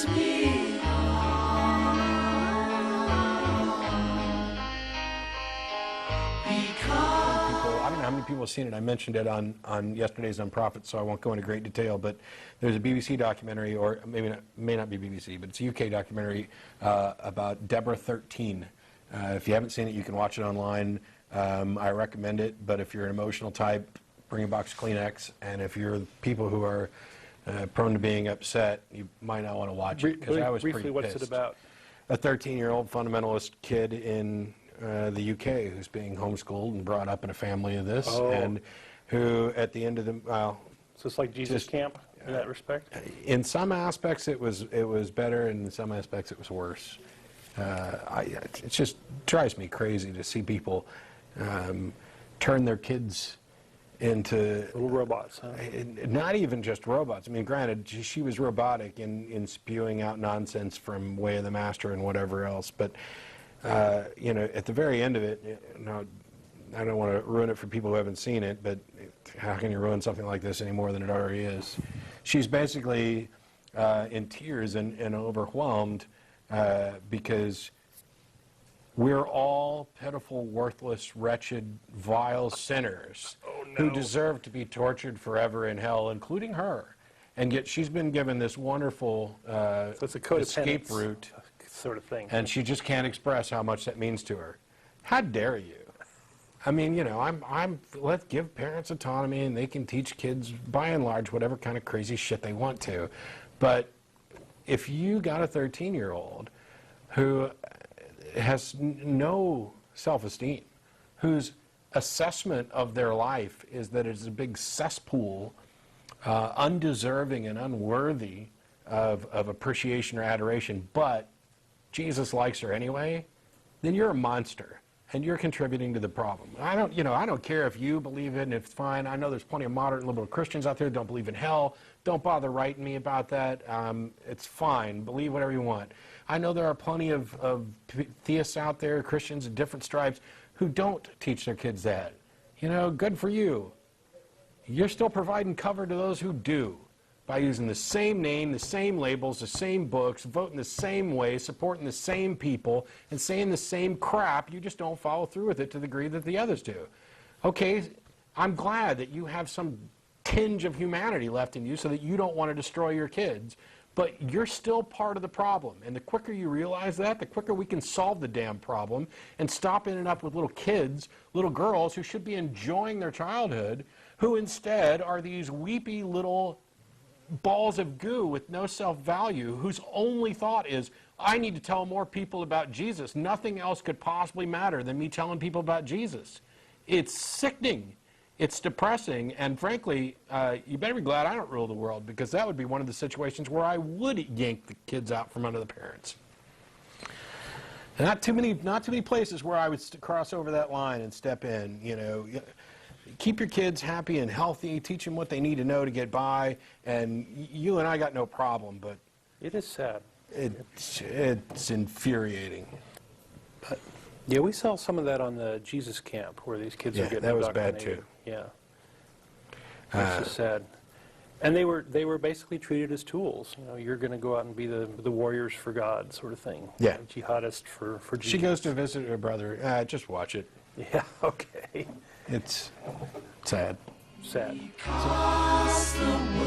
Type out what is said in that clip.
I don't know how many people have seen it. I mentioned it on yesterday's On Prophets, so I won't go into great detail, but there's a BBC documentary, or maybe not, may not be BBC, but it's a UK documentary about Deborah 13. If you haven't seen it, you can watch it online. I recommend it, but if you're an emotional type, bring a box of Kleenex, and if you're people who are prone to being upset, you might not want to watch it, because I was pretty pissed. What's it about? A 13-year-old fundamentalist kid in the UK who's being homeschooled and brought up in a family of this, and who at the end of the, well... So it's like Jesus Camp in that respect? In some aspects it was better, and in some aspects it was worse. It just drives me crazy to see people turn their kids into... Little robots, huh? Not even just robots. I mean, granted, she was robotic in spewing out nonsense from Way of the Master and whatever else, but, you know, at the very end of it, you know, I don't want to ruin it for people who haven't seen it, but how can you ruin something like this any more than it already is? She's basically in tears and overwhelmed because we're all pitiful, worthless, wretched, vile sinners who deserve to be tortured forever in hell, including her. And yet she's been given this wonderful so it's a escape route sort of thing. And she just can't express how much that means to her. How dare you? I mean, you know, let's give parents autonomy, and they can teach kids, by and large, whatever kind of crazy shit they want to. But if you got a 13-year-old who has no self-esteem, whose assessment of their life is that it's a big cesspool, undeserving and unworthy of appreciation or adoration, but Jesus likes her anyway, then you're a monster, and you're contributing to the problem. I don't care if you believe it, and it's fine. I know there's plenty of moderate and liberal Christians out there who don't believe in hell. Don't bother writing me about that. It's fine. Believe whatever you want. I know there are plenty of theists out there, Christians of different stripes, who don't teach their kids that. You know, good for you. You're still providing cover to those who do, by using the same name, the same labels, the same books, voting the same way, supporting the same people, and saying the same crap. You just don't follow through with it to the degree that the others do. Okay, I'm glad that you have some tinge of humanity left in you so that you don't want to destroy your kids, but you're still part of the problem. And the quicker you realize that, the quicker we can solve the damn problem and stop ending up with little kids, little girls who should be enjoying their childhood, who instead are these weepy little balls of goo with no self-value, whose only thought is, I need to tell more people about Jesus. Nothing else could possibly matter than me telling people about Jesus. It's sickening. It's depressing. And frankly, you better be glad I don't rule the world, because that would be one of the situations where I would yank the kids out from under the parents. Not too many places where I would cross over that line and step in, you know. Keep your kids happy and healthy, teach them what they need to know to get by, and you and I got no problem, but... It is sad. It's infuriating. But yeah, we saw some of that on the Jesus Camp, where these kids are getting that was bad too. Yeah. It's just sad. And they were basically treated as tools. You know, you're going to go out and be the warriors for God, sort of thing. Yeah. Jihadist for Jesus. She goes to visit her brother. Just watch it. Yeah, okay. It's sad. Sad. Across the world.